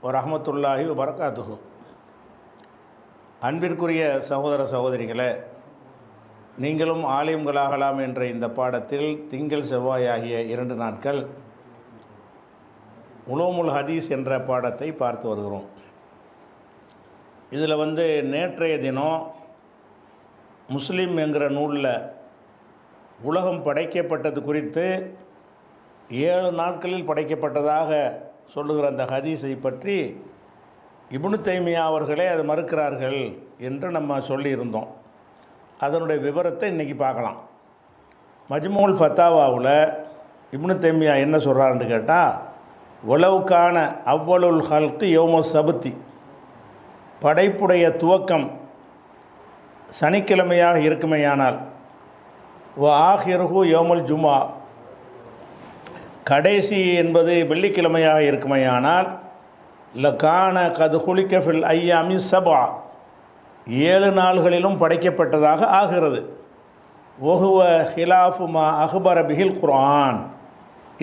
வரஹ்மத்துல்லாஹி வபரகாத்துஹு. அன்பிற்குரிய சகோதர சகோதரிகளே, நீங்களும் ஆலிம்களாகலாம் என்ற இந்த பாடத்தில் திங்கள் செவ்வாய் ஆகிய 2 நாட்கள் உலூமுல் ஹதீஸ் என்ற பாடத்தை பார்த்து வருகிறோம். இதில் நேற்றைய தினம் முஸ்லீம் என்கிற நூலில் உலகம் படைக்கப்பட்டது குறித்து 7 நாட்களில் படைக்கப்பட்டதாக சொல்லுகிற அந்த ஹதீஸை பற்றி இப்னு தைமியா அவர்களே அதை மறுக்கிறார்கள் என்று நம்ம சொல்லியிருந்தோம். அதனுடைய விவரத்தை இன்றைக்கி பார்க்கலாம். மஜ்மூல் ஃபத்தாவாவில் இப்னு தைமியா என்ன சொல்கிறாருன்னு கேட்டால், உலவுக்கான அவ்வளுல் ஹல்கு யௌமு சபுத்தி, படைப்புடைய துவக்கம் சனிக்கிழமையாக இருக்குமேயானால், ஆஹிருஹு யௌமுல் ஜுமா, கடைசி என்பது வெள்ளிக்கிழமையாக இருக்குமையானால், லகான கது குலிக்க ஃபில் ஐயாமி சபா, 7 நாள்களிலும் படைக்கப்பட்டதாக ஆகிறது. ஒஹுவ ஹிலாஃபு மா அஹ்பர பிஹில் குர்ஆன்,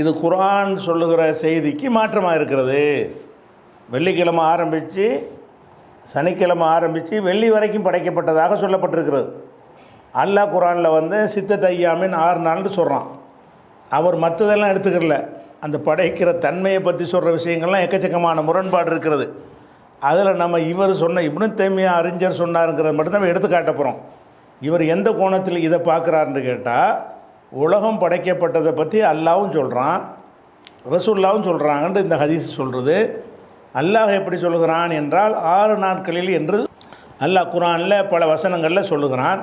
இது குர்ஆன் சொல்லுகிற செய்திக்கு மாற்றமாக இருக்கிறது. வெள்ளிக்கிழமை ஆரம்பித்து சனிக்கிழமை ஆரம்பித்து வெள்ளி வரைக்கும் படைக்கப்பட்டதாக சொல்லப்பட்டிருக்கிறது. அல்லாஹ் குர்ஆனில் சித்தத் ஐயாமின் 6 நாள்னு சொல்கிறான். அவர் மற்றதெல்லாம் எடுத்துக்கிறல, அந்த படைக்கிற தன்மையை பற்றி சொல்கிற விஷயங்கள்லாம் எக்கச்சக்கமான முரண்பாடு இருக்கிறது. அதில் நம்ம இவர் சொன்ன இப்னு தைமியா அறிஞர் சொன்னாருங்கிறத மட்டும் நம்ம எடுத்து காட்ட போகிறோம். இவர் எந்த கோணத்தில் இதை பார்க்குறாருன்னு கேட்டால், உலகம் படைக்கப்பட்டதை பற்றி அல்லாவும் சொல்கிறான், ரசூலுல்லாவும் சொல்கிறாங்கன்ட்டு இந்த ஹதீஸ் சொல்கிறது. அல்லாஹ் எப்படி சொல்லுகிறான் என்றால் 6 நாட்களில் என்று அல்லாஹ் குர்ஆனில் பல வசனங்களில் சொல்லுகிறான்.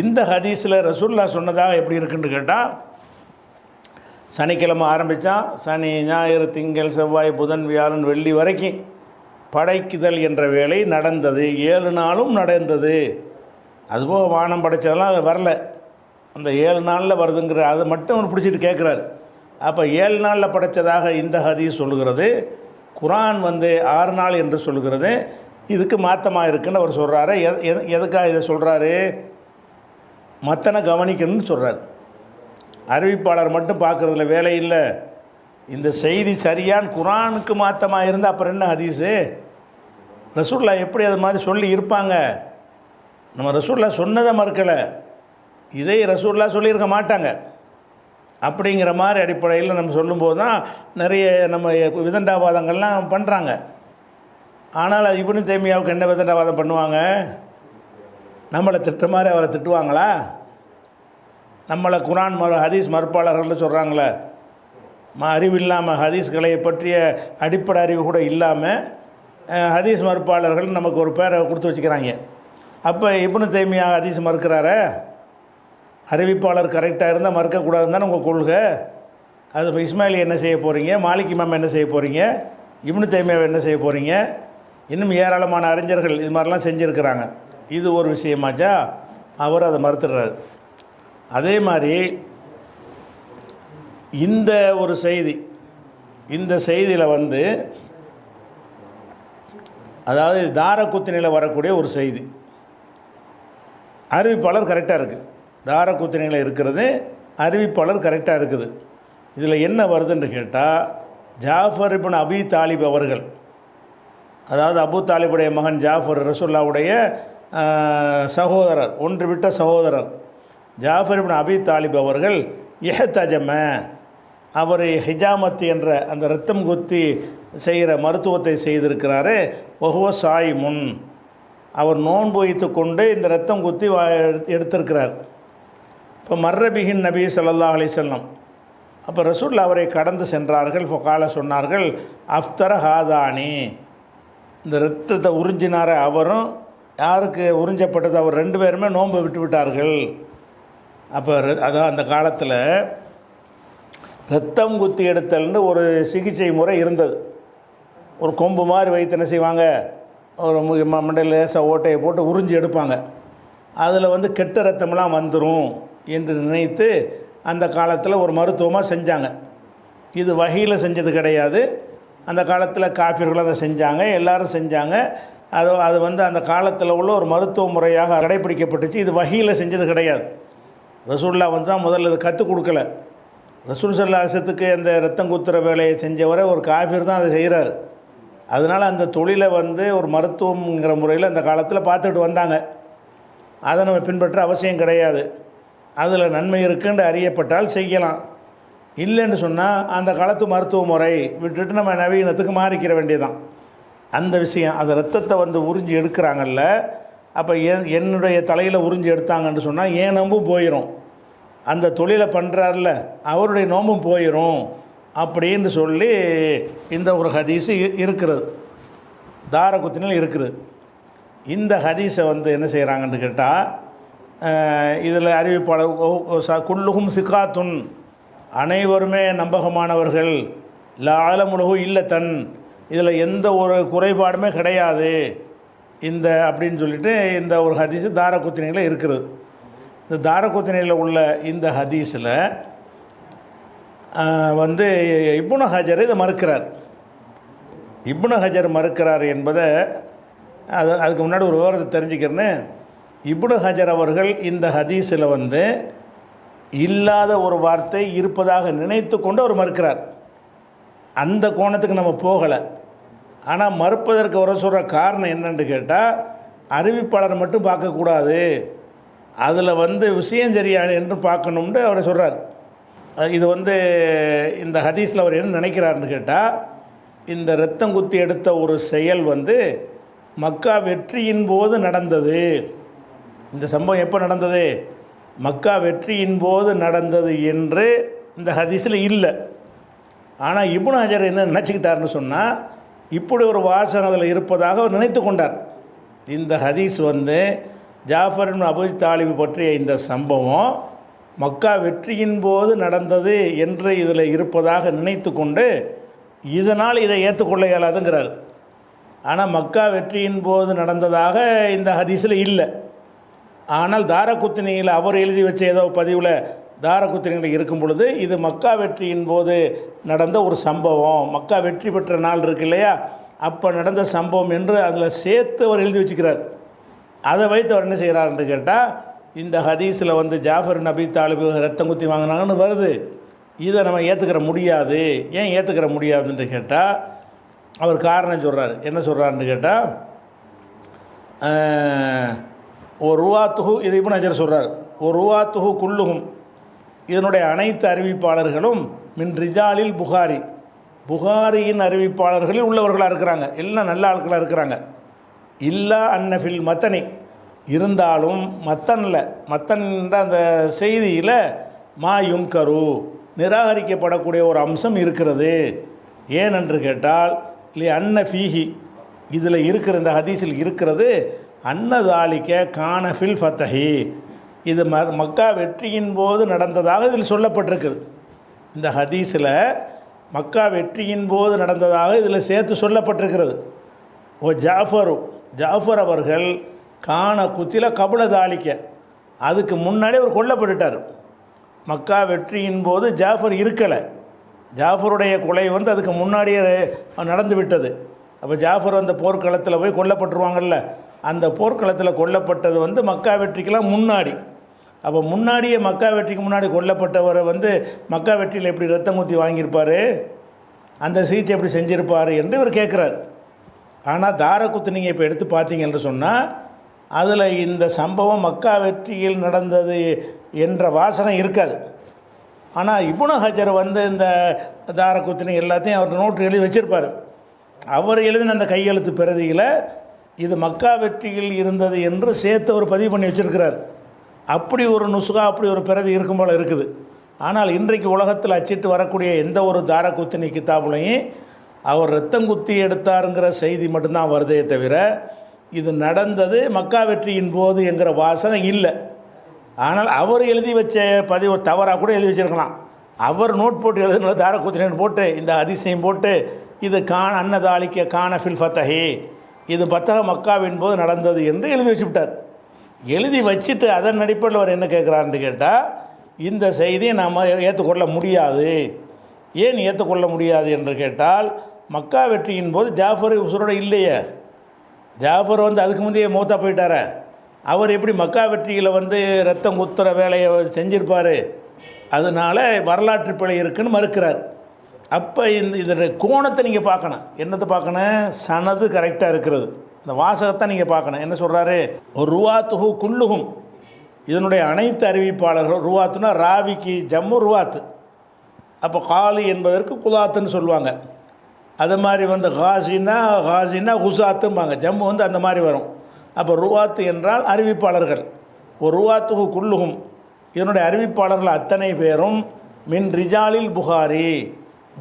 இந்த ஹதீஸில் ரசூலுல்லாஹ் சொன்னதாக எப்படி இருக்குன்னு கேட்டால், சனிக்கிழமை ஆரம்பித்தா சனி ஞாயிறு திங்கள் செவ்வாய் புதன் வியாழன் வெள்ளி வரைக்கும் படைக்குதல் என்ற வேலை நடந்தது, 7 நாளும் நடந்தது. அதுபோக வானம் படைத்ததெல்லாம் அது வரல, அந்த 7 நாளில் வருதுங்கிற அதை மட்டும் அவர் பிடிச்சிட்டு கேட்குறாரு. அப்போ 7 நாளில் படைத்ததாக இந்த ஹதீஸ் சொல்லுகிறது. குர்ஆன் 6 நாள் என்று சொல்லுகிறது. இதுக்கு மாற்றமாக இருக்குன்னு அவர் சொல்கிறாரு. எதுக்காக இதை சொல்கிறாரு? மத்தனை கவனிக்கணும்னு சொல்கிறார். அறிவிப்பாளர் மட்டும் பார்க்குறதுல வேலை இல்லை. இந்த செய்தி சரியான் குர்ஆனுக்கு மாற்றமாக இருந்தால் அப்புறம் என்ன ஹதீஸு? ரசூலுல்லாஹ் எப்படி அது மாதிரி சொல்லி இருப்பாங்க? நம்ம ரசூலுல்லாஹ் சொன்னதை மறுக்கலை, இதை ரசூலுல்லாஹ் சொல்லியிருக்க மாட்டாங்க. அப்படிங்கிற மாதிரி அடிப்படையில் நம்ம சொல்லும்போது தான் நிறைய நம்ம விதண்டாவாதங்கள்லாம் பண்ணுறாங்க. ஆனால் அது இப்னு தைமியாவுக்கு என்ன விதண்டாவாதம் பண்ணுவாங்க? நம்மளை திட்டுற மாதிரி அவரை திட்டுவாங்களா? நம்மளை குர்ஆன் ஹதீஸ் மறுப்பாளர்கள் சொல்கிறாங்களே, அறிவு இல்லாமல் ஹதீஸ்களை பற்றிய அடிப்படை அறிவு கூட இல்லாமல் ஹதீஸ் மறுப்பாளர்கள் நமக்கு ஒரு பேரை கொடுத்து வச்சுக்கிறாங்க. அப்போ இப்னு தைமியா ஹதீஸ் மறுக்கிறாரே, அறிவிப்பாளர் கரெக்டாக இருந்தால் மறுக்கக்கூடாதுன்னு தானே உங்கள் கொள்கை. அது இப்போ இஸ்மாயிலி என்ன செய்ய போகிறீங்க, மாலிக் இமாம் என்ன செய்ய போகிறீங்க, இப்னு தைமியாவை என்ன செய்ய போகிறீங்க? இன்னும் ஏராளமான அறிஞர்கள் இது மாதிரிலாம் செஞ்சுருக்கிறாங்க. இது ஒரு விஷயமாச்சா அவர் அதை மறுத்துடுறாரு. அதே மாதிரி இந்த ஒரு செய்தி, இந்த செய்தியில் அதாவது தாரகுத்னியில் வரக்கூடிய ஒரு செய்தி, அறிவிப்பாளர் கரெக்டாக இருக்குது. தாரகுத்னியில் இருக்கிறது அறிவிப்பாளர் கரெக்டாக இருக்குது. இதில் என்ன வருதுன்னு கேட்டால், ஜாஃபர் இப்னு அபி தாலிப் அவர்கள், அதாவது அபு தாலிபுடைய மகன் ஜாஃபர், ரசூலுல்லாஹ்வுடைய சகோதரர், ஒன்று விட்ட சகோதரர் ஜாஃபர் இப்னு அபி தாலிப் அவர்கள் இஹ்தஜம, அவர் ஹிஜாமத் என்ற அந்த இரத்தம் குத்தி செய்கிற மருத்துவத்தை செய்திருக்கிறாரு. வஹுவ சாயிமுன், அவர் நோன்பு வைத்து கொண்டு இந்த இரத்தம் குத்தி எடுத்திருக்கிறார். இப்போ மர்ரபிஹின் நபி ஸல்லல்லாஹு அலைஹி வஸல்லம், அப்போ ரசூலுல்லாஹ் அவரை கடந்து சென்றார்கள். ஃபகால சொன்னார்கள், அஃப்தர ஹாதானி, இந்த இரத்தத்தை உறிஞ்சினார அவரும் யாருக்கு உறிஞ்சப்பட்டது அவர் 2 பேருமே நோன்பு விட்டு விட்டார்கள். அப்போ அதான் அந்த காலத்தில் ரத்தம் குத்தி எடுத்தல்னு ஒரு சிகிச்சை முறை இருந்தது. ஒரு கொம்பு மாதிரி வைத்து என்ன செய்வாங்க, ஒரு மண்டையில் லேசாக ஓட்டையை போட்டு உறிஞ்சி எடுப்பாங்க. அதில் கெட்ட ரத்தமெல்லாம் வந்துடும் என்று நினைத்து அந்த காலத்தில் ஒரு மருத்துவமாக செஞ்சாங்க. இது வஹீல செஞ்சது கிடையாது. அந்த காலத்தில் காஃபிர்கள் அதை செஞ்சாங்க, எல்லோரும் செஞ்சாங்க. அது அந்த காலத்தில் உள்ள ஒரு மருத்துவ முறையாக கடைப்பிடிக்கப்பட்டுச்சு. இது வஹீல செஞ்சது கிடையாது. ரசூலுல்லாஹ் தான் முதல்ல இது கற்றுக் கொடுக்கல. ரசூல் ஸல்லல்லாஹு அலைஹி வஸல்லத்துக்கு அந்த ரத்தம் குத்துற வேலையை செஞ்சவரை ஒரு காஃபிர் தான் அதை செய்கிறார். அதனால் அந்த தொழிலை வந்து ஒரு மருத்துவங்கிற முறையில் அந்த காலத்தில் பார்த்துட்டு வந்தாங்க. அதை நம்ம பின்பற்ற அவசியம் கிடையாது. அதில் நன்மை இருக்குன்னு அறியப்பட்டால் செய்யலாம். இல்லைன்னு சொன்னால் அந்த காலத்து மருத்துவ முறை விட்டுட்டு நம்ம நவீனத்துக்கு மாறிக்கிற வேண்டியதான். அந்த விஷயம் அந்த ரத்தத்தை வந்து உறிஞ்சி எடுக்கிறாங்கல்ல, அப்போ என்னுடைய தலையில் உறிஞ்சி எடுத்தாங்கன்னு சொன்னால் என் நோம்பும் போயிடும், அந்த தொழிலை பண்ணுறாருல அவருடைய நோம்பும் போயிடும் அப்படின்னு சொல்லி இந்த ஒரு ஹதீஸு இருக்கிறது, தாரகுத்தினில் இருக்குது. இந்த ஹதீஸை வந்து என்ன செய்கிறாங்கன்னு கேட்டால், இதில் அறிவிப்பாளர் குல்லுகும் சிகாத்துன், அனைவருமே நம்பகமானவர்கள், லா ஆலமுலகு இல்லை தன், இதில் எந்த ஒரு குறைபாடுமே கிடையாது இந்த அப்படின்னு சொல்லிட்டு இந்த ஒரு ஹதீஸு தாரகுத்தினியில் இருக்கிறது. இந்த தாரகுத்தினியில் உள்ள இந்த ஹதீஸில் வந்து இப்னு ஹஜர் இதை மறுக்கிறார். இப்னு ஹஜர் மறுக்கிறார் என்பதை அதுக்கு முன்னாடி ஒரு விவரத்தை தெரிஞ்சுக்கிறேன்னு, இப்னு ஹஜர் அவர்கள் இந்த ஹதீஸில் வந்து இல்லாத ஒரு வார்த்தை இருப்பதாக நினைத்து கொண்டு அவர் மறுக்கிறார். அந்த கோணத்துக்கு நம்ம போகலை. ஆனால் மறுப்பதற்கு அவர் சொல்கிற காரணம் என்னன்னு கேட்டால், அறிவிப்பாளரை மட்டும் பார்க்கக்கூடாது, அதில் வந்து விஷயம் சரியான என்று பார்க்கணும்னு அவர் சொல்கிறார். இது வந்து இந்த ஹதீஸில் அவர் என்ன நினைக்கிறாருன்னு கேட்டால், இந்த இரத்தம் குத்தி எடுத்த ஒரு செயல் வந்து மக்கா வெற்றியின் போது நடந்தது. இந்த சம்பவம் எப்போ நடந்தது? மக்கா வெற்றியின் போது நடந்தது என்று இந்த ஹதீஸில் இல்லை. ஆனால் இப்னு ஹஜர் என்ன நினச்சிக்கிட்டாருன்னு சொன்னால், இப்படி ஒரு வாசகம் அதில் இருப்பதாக அவர் நினைத்து கொண்டார். இந்த ஹதீஸ் வந்து ஜாஃபர் இப்னு அபூ தாலிப் பற்றிய இந்த சம்பவம் மக்கா வெற்றியின் போது நடந்தது என்று இதில் இருப்பதாக நினைத்து கொண்டு இதனால் இதை ஏற்றுக்கொள்ள இயலாதுங்கிறார். ஆனால் மக்கா வெற்றியின் போது நடந்ததாக இந்த ஹதீஸில் இல்லை. ஆனால் தாரகுத்தினியில் அவர் எழுதி வச்ச ஏதோ பதிவில் தாரகுத்தினியில் இருக்கும் பொழுது இது மக்கா வெற்றியின் போது நடந்த ஒரு சம்பவம், மக்கா வெற்றி பெற்ற நாள் இருக்கு இல்லையா, அப்போ நடந்த சம்பவம் என்று அதில் சேர்த்து அவர் எழுதி வச்சுக்கிறார். அதை வைத்து அவர் என்ன செய்கிறாருன்னு கேட்டால், இந்த ஹதீஸில் வந்து ஜாஃபர் நபி தாலிபு ரத்தம் குத்தி வாங்கினாங்கன்னு வருது, இதை நம்ம ஏற்றுக்கிற முடியாது. ஏன் ஏற்றுக்கிற முடியாதுன்னு கேட்டால் அவர் காரணம் சொல்கிறார். என்ன சொல்கிறாருன்னு கேட்டால், ஒரு ருவாத்துஹு, இது இப்னு ஹஜர் சொல்கிறார், ஒரு ருவாத்துஹு குல்லுகும், இதனுடைய அனைத்து அறிவிப்பாளர்களும் மின் ரிஜாலில் புகாரி, புகாரியின் அறிவிப்பாளர்களில் உள்ளவர்களாக இருக்கிறாங்க, எல்லாம் நல்ல ஆட்களாக இருக்கிறாங்க. இல்லா அன்னஃபில் மத்தனி, இருந்தாலும் மத்தன்ற அந்த செய்தியில் மா யுன்கரு, நிராகரிக்கப்படக்கூடிய ஒரு அம்சம் இருக்கிறது. ஏனென்று கேட்டால் அன்ன ஃபீஹி, இதில் இருக்கிற இந்த ஹதீஸில் இருக்கிறது அன்னதாலிக்க கானஃபில் ஃபத்தஹி, இது மக்கா வெற்றியின் போது நடந்ததாக இதில் சொல்லப்பட்டிருக்குது. இந்த ஹதீஸில் மக்கா வெற்றியின் போது நடந்ததாக இதில் சேர்த்து சொல்லப்பட்டிருக்கிறது. ஓ ஜாஃபர் அவர்கள் கான குத்தில கபுல தாலிக்க, அதுக்கு முன்னாடி அவர் கொல்லப்பட்டுட்டார். மக்கா வெற்றியின் போது ஜாஃபர் இருக்கலை, ஜாஃபருடைய கொலை வந்து அதுக்கு முன்னாடியே நடந்து விட்டது. அப்போ ஜாஃபர் அந்த போர்க்களத்தில் போய் கொல்லப்பட்டுருவாங்கல்ல, அந்த போர்க்களத்தில் கொல்லப்பட்டது வந்து மக்கா வெற்றிக்கெல்லாம் முன்னாடி. அப்போ முன்னாடியே மக்கா வெற்றிக்கு முன்னாடி கொல்லப்பட்டவரை வந்து மக்கா வெற்றியில் எப்படி ரத்தம் குத்தி வாங்கியிருப்பார், அந்த சிகிச்சை எப்படி செஞ்சிருப்பார் என்று இவர் கேட்குறார். ஆனால் தாரகுத்து நீங்கள் இப்போ எடுத்து பார்த்தீங்கன்னு சொன்னால் அதில் இந்த சம்பவம் மக்கா வெற்றியில் நடந்தது என்ற வாசகம் இருக்காது. ஆனால் இப்னு ஹஜர் வந்து இந்த தாரகுத்தினி எல்லாத்தையும் அவர் நோட்டு எழுதி வச்சுருப்பார். அவர் எழுதின அந்த கையெழுத்து பிரதியில் இது மக்கா வெற்றியில் இருந்தது என்று சேர்த்து அவர் பதிவு பண்ணி வச்சுருக்கிறார். அப்படி ஒரு நுசுகா, அப்படி ஒரு பிரதி இருக்கும் போல் இருக்குது. ஆனால் இன்றைக்கு உலகத்தில் அச்சிட்டு வரக்கூடிய எந்த ஒரு தாரகுத்தினி கிதாபுலையும் அவர் ரத்தம் குத்தி எடுத்தாருங்கிற செய்தி மட்டும்தான் வருதே தவிர இது நடந்தது மக்கா வெற்றியின் போது என்கிற வாசகம் இல்லை. ஆனால் அவர் எழுதி வச்ச பதிவு தவறாக கூட எழுதி வச்சுருக்கலாம். அவர் நோட் போட்டு எழுதுன தாரகுத்தினு போட்டு இந்த அதிசயம் போட்டு இது அன்னதாலிக்க கானஃபில் ஃபத்தஹி, இது பத்தக மக்காவின் போது நடந்தது என்று எழுதி வச்சுவிட்டார். எழுதி வச்சுட்டு அதன் அடிப்படையில் அவர் என்ன கேட்குறாருன்னு கேட்டால், இந்த செய்தியை நாம் ஏற்றுக்கொள்ள முடியாது. ஏன் ஏற்றுக்கொள்ள முடியாது என்று கேட்டால், மக்கா வெற்றியின் போது ஜாஃபர் உசுரோட இல்லையே, ஜாஃபர் வந்து அதுக்கு முந்தைய மூத்தா போயிட்டார, அவர் எப்படி மக்கா வெற்றியில் வந்து ரத்தம் குத்துற வேலையை செஞ்சிருப்பார், அதனால் வரலாற்று பிழை இருக்குன்னு மறுக்கிறார். அப்போ இதோட கோணத்தை நீங்கள் பார்க்கணும். என்னத்தை பார்க்கணும்? சனது கரெக்டாக இருக்கிறது, இந்த வாசகத்தை நீங்கள் பார்க்கணும். என்ன சொல்கிறாரு? ஒரு ருவாத்துஹு குல்லுகும், இதனுடைய அனைத்து அறிவிப்பாளர்கள், ருவாத்துனா ராவிக்கு ஜம்மு ருவாத்து, அப்போ காலி என்பதற்கு குலாத்துன்னு சொல்லுவாங்க. அது மாதிரி வந்து காசினா குசாத்தும்பாங்க, ஜம்மு வந்து அந்த மாதிரி வரும். அப்போ ருவாத்து என்றால் அறிவிப்பாளர்கள். ஒரு ருவாத்துஹு குல்லுகும், இதனுடைய அறிவிப்பாளர்கள் அத்தனை பேரும் மின் ரிஜாலில் புகாரி,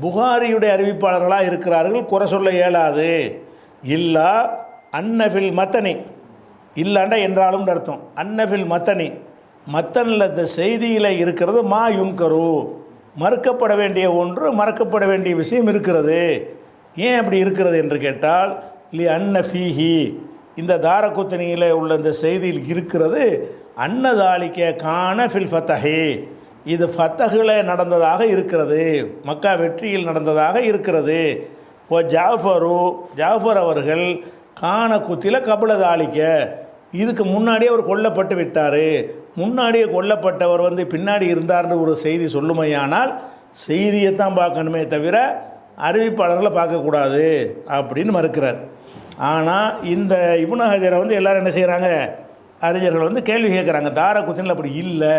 புகாரியுடைய அறிவிப்பாளர்களாக இருக்கிறார்கள், குறை சொல்ல இயலாது. இல்லா அன்னஃபில் மத்தனி, இல்லாண்டா என்றாலும் அர்த்தம். அன்னஃபில் மத்தனி, மத்தனில் இந்த செய்தியில் இருக்கிறது மா யுன்கரு, மறுக்கப்பட வேண்டிய ஒன்று, மறக்கப்பட வேண்டிய விஷயம் இருக்கிறது. ஏன் அப்படி இருக்கிறது என்று கேட்டால், லி அன்னஃபீஹி, இந்த தாரகுத்தனியில் உள்ள இந்த செய்தியில் இருக்கிறது அன்னதாலிக்க கான ஃபில் ஃபத்தஹி, இது ஃபத்தஹில் நடந்ததாக இருக்கிறது, மக்கா வெற்றியில் நடந்ததாக இருக்கிறது. ஓ ஜாஃபர் அவர்கள் கான குத்தில கபல தாலிக்க, இதுக்கு முன்னாடியே அவர் கொல்லப்பட்டு விட்டார், முன்னாடியே கொல்லப்பட்டவர் வந்து பின்னாடி இருந்தார்னு ஒரு செய்தி சொல்லுமையானால் செய்தியைத்தான் பார்க்கணுமே தவிர அறிவிப்பாளர்களை பார்க்கக்கூடாது அப்படின்னு மறுக்கிறார். ஆனால் இந்த இப்னு ஹஜரை வந்து எல்லோரும் என்ன செய்கிறாங்க? அறிஞர்கள் வந்து கேள்வி கேட்குறாங்க. தாரகுத்தினில் அப்படி இல்லை,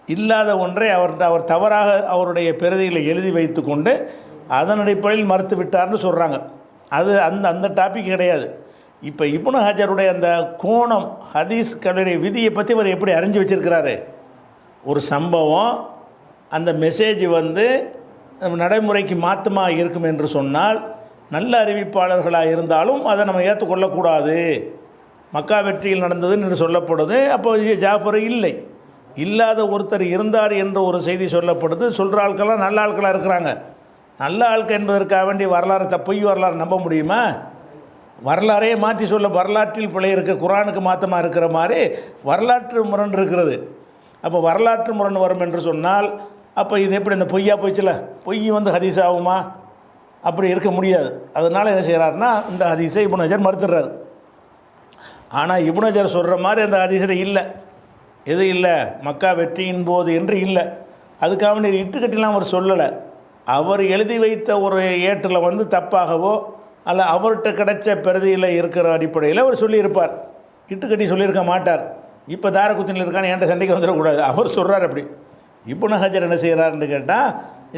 இல்லாத ஒன்றை அவர் தவறாக அவருடைய பிரதிகளை எழுதி வைத்து கொண்டு அதன் அடிப்படையில் மறுத்து விட்டார்னு சொல்கிறாங்க. அது அந்த டாபிக் கிடையாது. இப்போ இப்னு ஹஜருடைய அந்த கோணம், ஹதீஸ்களுடைய விதியை பற்றி அவர் எப்படி அறிஞ்சு வச்சிருக்கிறாரு? ஒரு சம்பவம், அந்த மெசேஜ் வந்து நடைமுறைக்கு மாற்றமாக இருக்கும் என்று சொன்னால், நல்ல அறிவிப்பாளர்களாக இருந்தாலும் அதை நம்ம ஏற்றுக்கொள்ளக்கூடாது. மக்கா வெற்றியில் நடந்ததுன்னு என்று சொல்லப்படுது. அப்போ ஜாஃபர் இல்லை, இல்லாத ஒருத்தர் இருந்தார் என்ற ஒரு செய்தி சொல்லப்படுது. சொல்கிற ஆட்கள்லாம் நல்ல ஆட்களாக இருக்கிறாங்க. நல்ல ஆட்கள் என்பதற்காக வேண்டிய வரலாறு பொய் வரலாறு நம்ப முடியுமா? வரலாறையே மாற்றி சொல்ல, வரலாற்றில் பிழை இருக்க, குரானுக்கு மாற்றமாக இருக்கிற மாதிரி வரலாற்று முரண் இருக்கிறது. அப்போ வரலாற்று முரண் வரும் என்று சொன்னால், அப்போ இது எப்படி இந்த பொய்யா போயிச்சுல, பொய் வந்து ஹதீஸ் ஆகுமா? அப்படி இருக்க முடியாது. அதனால் என்ன செய்கிறாருன்னா, இந்த ஹதீஸை இப்னு ஹஜர் மறுத்துடுறார். ஆனால் இப்னு ஹஜர் சொல்கிற மாதிரி அந்த ஹதீஸில் இல்லை. எது இல்லை? மக்கா வெற்றியின் போது என்று இல்லை. அதுக்காக வேண்டிய இட்டுக்கட்டிலாம் அவர் சொல்லலை. அவர் எழுதி வைத்த ஒரு ஏட்டில் வந்து தப்பாகவோ அல்ல அவர்கிட்ட கிடைச்ச பிரதியில் இருக்கிற அடிப்படையில் அவர் சொல்லியிருப்பார், இட்டுக்கட்டி சொல்லியிருக்க மாட்டார். இப்போ தாரகுத்தினில் இருக்கான்னு என்கிட்ட சண்டைக்கு வந்துடக்கூடாது, அவர் சொல்கிறார் அப்படி. இப்னு ஹஜர் என்ன செய்கிறாருன்னு கேட்டால்,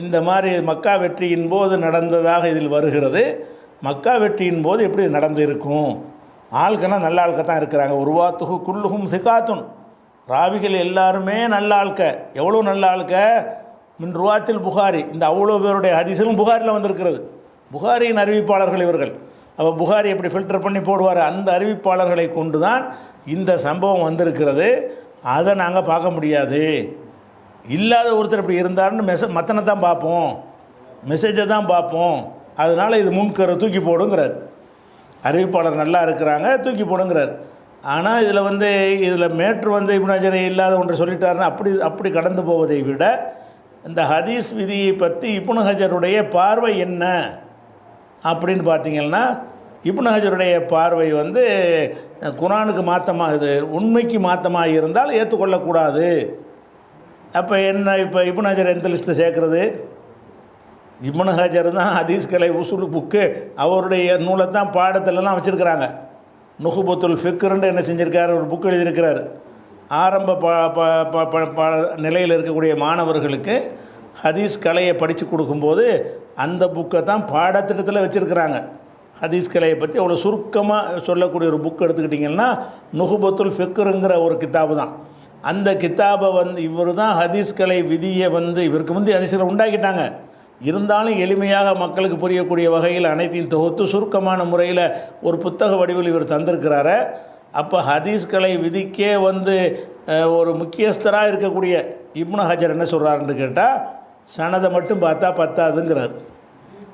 இந்த மாதிரி மக்கா வெற்றியின் போது நடந்ததாக இதில் வருகிறது. மக்கா வெற்றியின் போது எப்படி நடந்திருக்கும்? ஆட்கள்லாம் நல்ல ஆட்கள் தான் இருக்கிறாங்க. உருவாத்துகு குல்லுகும் சிகாத்துன், ராவிகள் எல்லாருமே நல்ல ஆட்க. எவ்வளோ நல்ல ஆட்க? மின் ருவாத்தில் புகாரி, இந்த அவ்வளோ பேருடைய ஹதீஸும் புகாரில் வந்திருக்கிறது. புகாரியின் அறிவிப்பாளர்கள் இவர்கள். அப்போ புகாரி எப்படி ஃபில்டர் பண்ணி போடுவார்? அந்த அறிவிப்பாளர்களை கொண்டு தான் இந்த சம்பவம் வந்திருக்கிறது. அதை நாங்கள் பார்க்க முடியாது. இல்லாத ஒருத்தர் இப்படி இருந்தாருன்னு மத்தனை தான் பார்ப்போம், மெசேஜை தான் பார்ப்போம். அதனால் இது முன்கரை தூக்கி போடுங்கிறார். அறிவிப்பாளர் நல்லா இருக்கிறாங்க, தூக்கி போடுங்கிறார். ஆனால் இதில் வந்து இதில் மேட்ரு வந்து இப்னு ஹஜர் இல்லாத ஒன்று சொல்லிட்டாருன்னா அப்படி கடந்து போவதை விட, இந்த ஹதீஸ் விதியை பற்றி இப்னு ஹஜருடைய பார்வை என்ன அப்படின்னு பார்த்தீங்கன்னா, இப்னு ஹஜருடைய பார்வை வந்து குரானுக்கு மாற்றமாக, இது உண்மைக்கு மாற்றமாக இருந்தால் ஏற்றுக்கொள்ளக்கூடாது. அப்போ என்ன, இப்போ இப்னு ஹஜர் எந்த லிஸ்ட்டில் சேர்க்குறது? இப்னு ஹஜர் தான் ஹதீஸ்களை உசூல் புக்கு, அவருடைய நூலை தான் பாடத்திலலாம் வச்சுருக்கிறாங்க. நுகுபத்துல் ஃபிக்ருன்னு என்ன செஞ்சுருக்காரு, ஒரு புக் எழுதியிருக்கிறார். ஆரம்ப நிலையில் இருக்கக்கூடிய மாணவர்களுக்கு ஹதீஸ் கலையை படித்து கொடுக்கும்போது அந்த புக்கை தான் பாடத்திட்டத்தில் வச்சுருக்கிறாங்க. ஹதீஸ் கலையை பற்றி அவ்வளோ சுருக்கமாக சொல்லக்கூடிய ஒரு புக் எடுத்துக்கிட்டிங்கன்னா நுகுபத்துல் ஃபிக்ருங்கிற ஒரு கித்தாபு தான். அந்த கித்தாபை வந்து இவர் தான் ஹதீஸ் கலை விதியை வந்து இவருக்கு வந்து ஹதீஸில் உண்டாக்கிட்டாங்க. இருந்தாலும் எளிமையாக மக்களுக்கு புரியக்கூடிய வகையில் அனைத்தையும் தொகுத்து சுருக்கமான முறையில் ஒரு புத்தக வடிவில் இவர் தந்திருக்கிறாரு. அப்போ ஹதீஸ் கலை விதிக்கே வந்து ஒரு முக்கியஸ்தராக இருக்கக்கூடிய இப்னு ஹஜர் என்ன சொல்கிறாருன்னு கேட்டால், சனதை மட்டும் பார்த்தா பத்தாதுங்கிறார்.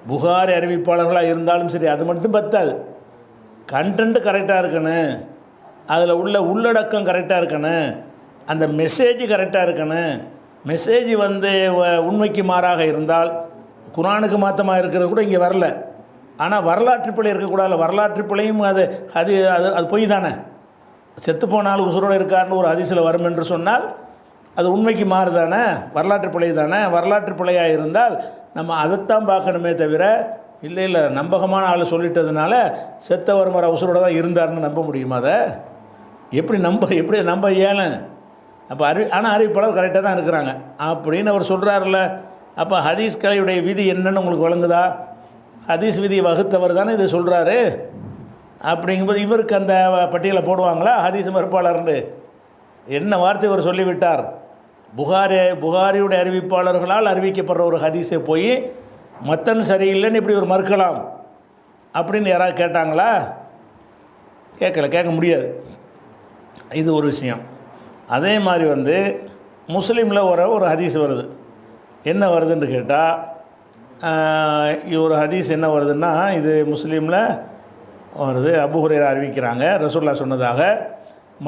புகாரி அறிவிப்பாளர்களாக இருந்தாலும் சரி, அது மட்டும் பத்தாது. கண்டென்ட்டு கரெக்டாக இருக்கணும், அதில் உள்ள உள்ளடக்கம் கரெக்டாக இருக்கணும், அந்த மெசேஜ் கரெக்டாக இருக்கணும். மெசேஜ் வந்து உண்மைக்கு மாறாக இருந்தால், குரானுக்கு மாற்றமாக இருக்கிறது கூட இங்கே வரல. ஆனால் வரலாற்று பிழை இருக்கக்கூடாது. வரலாற்று பிழையும் அது அது அது அது பொய் தானே. செத்து போனால் உசுரோடு இருக்காருன்னு ஒரு ஹதீஸில் வரும் என்று சொன்னால் அது உண்மைக்கு மாறுதானே, வரலாற்று பிழை தானே. வரலாற்று பிழையாக இருந்தால் நம்ம அதைத்தான் பார்க்கணுமே தவிர, இல்லை இல்லை நம்பகமான ஆள் சொல்லிட்டதுனால செத்தவர் மர உசுரோட தான் இருந்தார்னு நம்ப முடியுமா? அதை எப்படி நம்ப ஏழை? அப்போ ஆனால் அறிவிப்பாளர் கரெக்டாக தான் இருக்கிறாங்க அப்படின்னு அவர் சொல்கிறாருல்ல. அப்போ ஹதீஸ் கலையுடைய விதி என்னன்னு உங்களுக்கு வழங்குதா? ஹதீஸ் விதியை வகுத்தவர் தானே இதை சொல்கிறாரு. அப்படிங்கும்போது இவருக்கு அந்த பட்டியலை போடுவாங்களா ஹதீஸ் மறுப்பாளர்னு? என்ன வார்த்தை இவர் சொல்லிவிட்டார்? புகாரியுடைய அறிவிப்பாளர்களால் அறிவிக்கப்படுற ஒரு ஹதீஸை போய் மத்தன் சரியில்லைன்னு இப்படி ஒரு மறுக்கலாம் அப்படின்னு யாராவது கேட்டாங்களா? கேட்க முடியாது. இது ஒரு விஷயம். அதே மாதிரி முஸ்லீமில் ஒரு ஹதீஸ் வருது. என்ன வருதுன்னு கேட்டால், ஒரு ஹதீஸ் என்ன வருதுன்னா, இது முஸ்லீமில் வருது. அபூ ஹுரைரா அறிவிக்கிறாங்க, ரசூலுல்லாஹ் சொன்னதாக,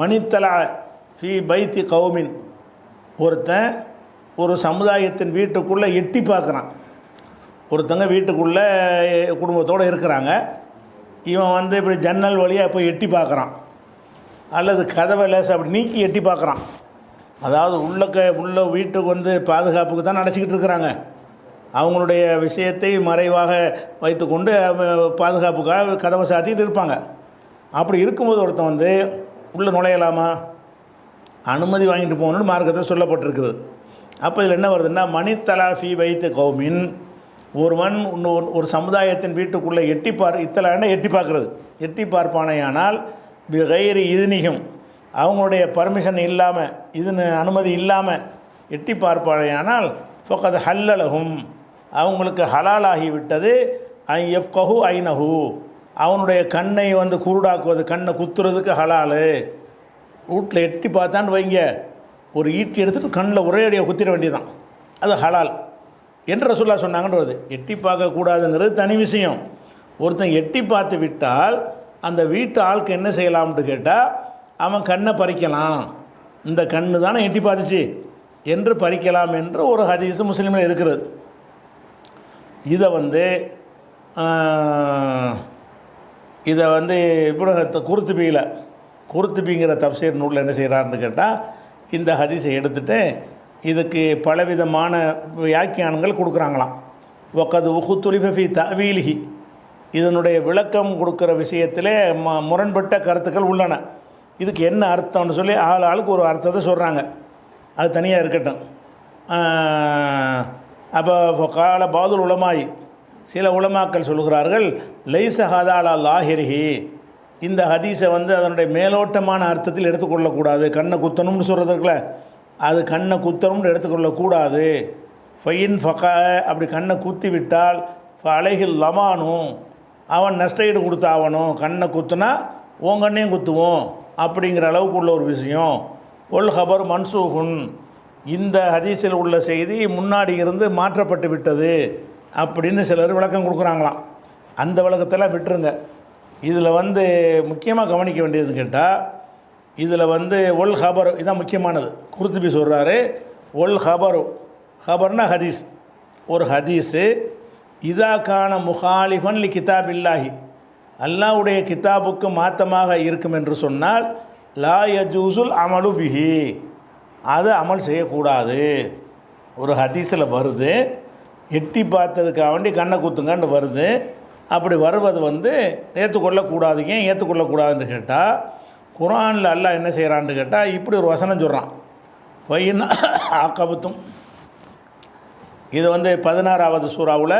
மணித்தலா ஃபி பைத்தி கௌமின், ஒருத்தன் ஒரு சமுதாயத்தின் வீட்டுக்குள்ளே எட்டி பார்க்குறான். ஒருத்தங்க வீட்டுக்குள்ளே குடும்பத்தோடு இருக்கிறாங்க. இவன் இப்படி ஜன்னல் வழியாக போய் எட்டி பார்க்குறான், அல்லது கதவை லேசாக அப்படி நீக்கி எட்டி பார்க்குறான். அதாவது உள்ள வீட்டுக்கு பாதுகாப்புக்கு தான் அடைச்சிக்கிட்டு இருக்கிறாங்க. அவங்களுடைய விஷயத்தை மறைவாக வைத்துக்கொண்டு பாதுகாப்புக்காக கதவை சாத்திக்கிட்டு இருப்பாங்க. அப்படி இருக்கும்போது ஒருத்தன் உள்ளே நுழையலாமா? அனுமதி வாங்கிட்டு போகணுன்னு மார்க்கத்தில் சொல்லப்பட்டிருக்குது. அப்போ இதில் என்ன வருதுன்னா, மணித்தலாஃபி வைத்து கௌமின், ஒருவன் ஒரு சமுதாயத்தின் வீட்டுக்குள்ளே இத்தலான எட்டி பார்க்குறது, எட்டி பார்ப்பானையானால் கைரி இதுனிகும், அவங்களுடைய பர்மிஷன் இல்லாமல், அனுமதி இல்லாமல் எட்டி பார்ப்பானையானால் ஃபக்கத் ஹல்லலஹும், அவங்களுக்கு ஹலாலாகிவிட்டது. எஃப்கஹு ஐனஹு, அவனுடைய கண்ணை குருடாக்குவது, கண்ணை குத்துறதுக்கு ஹலாலு. வீட்டில் எட்டி பார்த்தான்னு வைங்க, ஒரு ஈட்டி எடுத்துகிட்டு கண்ணில் ஒரே அடியாக குத்திட வேண்டியதான், அது ஹலால் என்று ரசூலுல்லாஹ் சொன்னாங்கன்றது. எட்டி பார்க்கக்கூடாதுங்கிறது தனி விஷயம். ஒருத்தன் எட்டி பார்த்து விட்டால் அந்த வீட்டு ஆளுக்கு என்ன செய்யலாம்னு கேட்டால், அவன் கண்ணை பறிக்கலாம், இந்த கண்ணு தானே எட்டி பார்த்துச்சு என்று பறிக்கலாம் என்று ஒரு ஹதீஸ் முஸ்லீமில் இருக்கிறது. இதை இப்போ குருத்துபிங்கிற தப்சீர் நூலில் என்ன செய்கிறாருன்னு கேட்டால், இந்த ஹதீஸை எடுத்துகிட்டு இதுக்கு பலவிதமான வியாக்கியானங்கள் கொடுக்குறாங்களாம். ஒக்கது உஹுத்துலிஃபி தவீலிஹி, இதனுடைய விளக்கம் கொடுக்குற விஷயத்திலே முரண்பட்ட கருத்துக்கள் உள்ளன. இதுக்கு என்ன அர்த்தம்னு சொல்லி ஆளுக்கு ஒரு அர்த்தத்தை சொல்கிறாங்க. அது தனியாக இருக்கட்டும். அப்போ கால பாதுல் உலமாய், சில உலமாக்கள் சொல்கிறார்கள், லைச ஹதாலா லாஹிரிஹி, இந்த ஹதீஸை அதனுடைய மேலோட்டமான அர்த்தத்தில் எடுத்துக்கொள்ளக்கூடாது. கண்ணை குத்தணும்னு சொல்கிறதுக்குல, அது கண்ணை குத்தணும்னு எடுத்துக்கொள்ளக்கூடாது. ஃபைன் ஃபகா, அப்படி கண்ணை குத்தி விட்டால் அலைகில் லமானும், அவன் நஷ்டஈடு கொடுத்தாவணும். கண்ணை குத்துனா உன் கண்ணையும் குத்துவோம் அப்படிங்கிற அளவுக்கு உள்ள ஒரு விஷயம். ஒல் ஹபர் மன்சூஹுன், இந்த ஹதீஸில் உள்ள செய்தி முன்னாடி இருந்து மாற்றப்பட்டு விட்டது அப்படின்னு சிலர் விளக்கம் கொடுக்குறாங்களாம். அந்த விளக்கத்தெல்லாம் விட்டுருங்க. இதில் முக்கியமாக கவனிக்க வேண்டியதுன்னு கேட்டால், இதில் ஒல் ஹபர் இதான் முக்கியமானது. குர்துபி சொல்கிறாரு, ஒல் ஹபரு, ஹபர்னா ஹதீஸ், ஒரு ஹதீஸு இதாக்கான முஹாலிஃபன் லி கிதாப் இல்லாஹி, அல்லாஹ்வுடைய கிதாபுக்கு மாற்றமாக இருக்கும் என்று சொன்னால், லா யஜூசுல் அமலு பிஹி, அதை அமல் செய்யக்கூடாது. ஒரு ஹதீஸில் வருது, எட்டி பார்த்ததுக்காக வேண்டி கண்ணை குத்துங்கன்னு வருது. அப்படி வருவது ஏற்றுக்கொள்ளக்கூடாது. ஏன் ஏற்றுக்கொள்ளக்கூடாதுன்னு கேட்டால், குர்ஆனில் அல்லாஹ் என்ன செய்கிறான்னு கேட்டால், இப்படி ஒரு வசனம் சொல்கிறான், பையன் ஆக்கபத்தும். இது 16வது சூறாவில்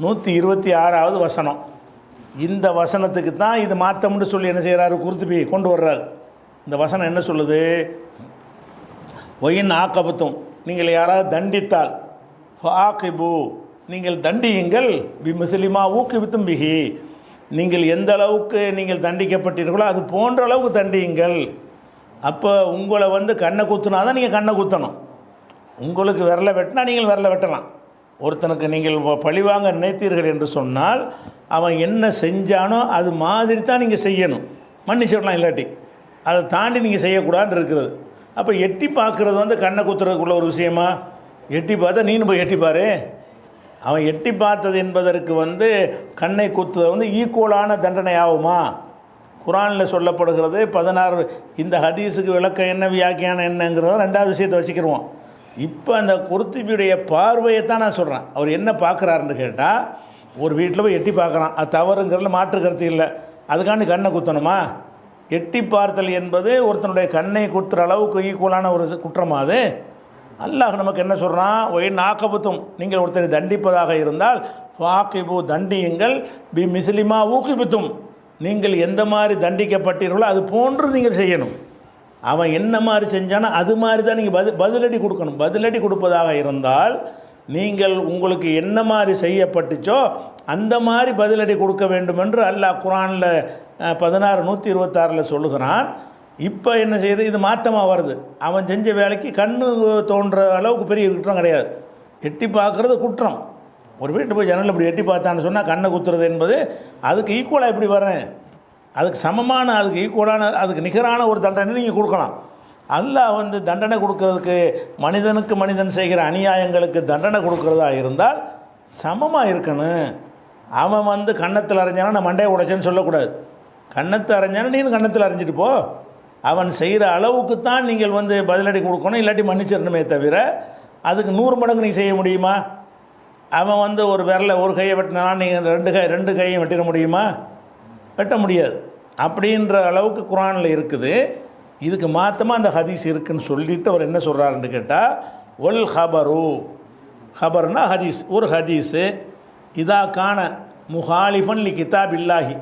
126வது வசனம். இந்த வசனத்துக்கு தான் இது மாற்றம்னு சொல்லி என்ன செய்கிறாரு, குர்துபி கொண்டு வர்றார். இந்த வசனம் என்ன சொல்லுது, ஒயின் ஆக்கபத்தும், நீங்கள் யாராவது தண்டித்தால், ஃபாகிபு, நீங்கள் தண்டியுங்கள், பி முஸ்லிமா ஊக்குவித்தும் பிஹி, நீங்கள் எந்த அளவுக்கு நீங்கள் தண்டிக்கப்பட்டீர்களோ அது போன்ற அளவுக்கு தண்டியுங்கள். அப்போ உங்களை கண்ணை குத்துனா தான் நீங்கள் கண்ணை குத்தணும். உங்களுக்கு விரலை வெட்டினா நீங்கள் விரலை வெட்டலாம். ஒருத்தனுக்கு நீங்கள் பழிவாங்க நினைத்தீர்கள் என்று சொன்னால், அவன் என்ன செஞ்சானோ அது மாதிரி தான் நீங்கள் செய்யணும். மன்னிச்சிடலாம், இல்லாட்டி அதை தாண்டி நீங்கள் செய்யக்கூடாதுன்னு இருக்கிறது. அப்போ எட்டி பார்க்குறது கண்ணை குத்துறதுக்குள்ள ஒரு விஷயமா? எட்டி பார்த்தா நீனு போய் எட்டிப்பார். அவன் எட்டி பார்த்தது என்பதற்கு கண்ணை குத்துறது ஈக்குவலான தண்டனை ஆகுமா? குரானில் சொல்லப்படுகிறது 16. இந்த ஹதீஸுக்கு விளக்கம் என்ன, வியாக்கியானம் என்னங்கிறத ரெண்டாவது விஷயத்தை வச்சுக்கிடுவோம். இப்போ அந்த குர்துபியுடைய பார்வையை தான் நான் சொல்கிறேன். அவர் என்ன பார்க்குறாருன்னு கேட்டால், ஒரு வீட்டில் போய் எட்டி பார்க்குறான், அது தவறுங்கிறதுல மாற்று கருத்து இல்லை. அதுக்காண்டி கண்ணை குத்தணுமா? எட்டி பார்த்தல் என்பது ஒருத்தனுடைய கண்ணை குத்துற அளவுக்கு ஈக்குவலான ஒரு குற்றமா அது? அல்லாஹ் நமக்கு என்ன சொல்கிறான், ஒயின் ஆக்கபுத்தும், நீங்கள் ஒருத்தரை தண்டிப்பதாக இருந்தால் வாக்கிபு, தண்டியுங்கள், பி மிஸ்லிமா ஊக்கிபுத்தும், நீங்கள் எந்த மாதிரி தண்டிக்கப்பட்டீர்களோ அது போன்று நீங்கள் செய்யணும். அவன் என்ன மாதிரி செஞ்சானோ அது மாதிரி தான் நீங்கள் பதிலடி கொடுக்கணும். பதிலடி கொடுப்பதாக இருந்தால் நீங்கள் உங்களுக்கு என்ன மாதிரி செய்யப்பட்டுச்சோ அந்த மாதிரி பதிலடி கொடுக்க வேண்டும் என்று அல்லாஹ் குர்ஆனில் 16:126 சொல்லுகிறான். இப்போ என்ன செய்யுது, இது மாற்றமாக வருது. அவன் செஞ்ச வேலைக்கு கண்ணு தோன்ற அளவுக்கு பெரிய குற்றம் கிடையாது. எட்டி பார்க்குறது குற்றம். ஒரு வீட்டு போய் ஜன்னல் இப்படி எட்டி பார்த்தான்னு சொன்னால் கண்ணை குத்துறது என்பது அதுக்கு ஈக்குவலாக எப்படி வரேன், அதுக்கு சமமான, அதுக்கு ஈக்குவலான, அதுக்கு நிகரான ஒரு தண்டனை நீங்கள் கொடுக்கலாம். அல்லாஹ் தண்டனை கொடுக்கறதுக்கு, மனிதனுக்கு மனிதன் செய்கிற அநியாயங்களுக்கு தண்டனை கொடுக்குறதா இருந்தால் சமமாக இருக்கணும். அவன் கன்னத்தில் அரைஞ்சானா நான் மண்டையை உடைச்சேன்னு சொல்லக்கூடாது. கன்னத்தை அரைஞ்சானா நீನು கன்னத்தில் அரைஞ்சிட்டு போ. அவன் செய்கிற அளவுக்கு தான் நீங்கள் பதிலடி கொடுக்கணும், இல்லாட்டி மன்னிச்சிடணுமே தவிர அதுக்கு 100 மடங்கு நீ செய்ய முடியுமா? அவன் ஒரு விரலை ஒரு கையை வெட்டினா நீங்கள் ரெண்டு கையும் வெட்டிட முடியுமா? வெட்ட முடியாது. அப்படின்ற அளவுக்கு குர்ஆனில் இருக்குது. இதுக்கு மாற்றமாக அந்த ஹதீஸ் இருக்குதுன்னு சொல்லிவிட்டு அவர் என்ன சொல்கிறாருன்னு கேட்டால், ஒல் ஹபரு, ஹபர்னா ஹதீஸ், ஒரு ஹதீஸு இதா கான முஹாலிஃபன் லி கிதாப் இல்லாஹி,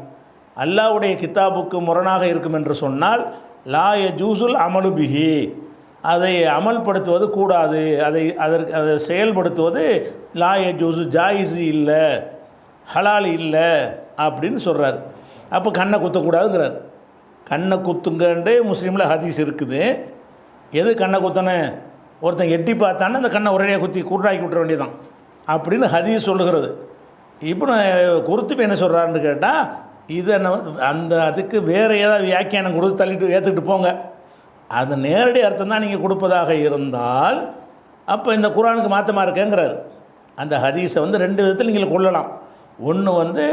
அல்லாஹ்வுடைய கிதாபுக்கு முரணாக இருக்கும் என்று சொன்னால் லா யஜூசுல் அமலு பிஹி, அதை அமல்படுத்துவது கூடாது, அதை செயல்படுத்துவது லா யஜூசு, ஜாயிஸு இல்லை, ஹலால் இல்லை அப்படின்னு சொல்கிறார். அப்போ கண்ணை குத்தக்கூடாதுங்கிறார். கண்ணை குத்துங்கன்ட்டு முஸ்லீமில் ஹதீஸ் இருக்குது. எது கண்ணை குத்தணும், ஒருத்தன் எட்டி பார்த்தானே அந்த கண்ணை ஒரே குத்தி குருடாக்கி விட்டுற வேண்டியதான் அப்படின்னு ஹதீஸ் சொல்லுகிறது. இப்போ குர்துபி என்ன சொல்கிறாருன்னு கேட்டால், இதை அதுக்கு வேறு ஏதாவது வியாக்கியானம் கொடுத்து தள்ளிட்டு ஏற்றுக்கிட்டு போங்க. அது நேரடி அர்த்தம் தான் நீங்கள் கொடுப்பதாக இருந்தால் அப்போ இந்த குர்ஆனுக்கு மாற்றமாக இருக்கேங்கிறார். அந்த ஹதீஸை 2 விதத்தில் நீங்கள் கொள்ளலாம். ஒன்று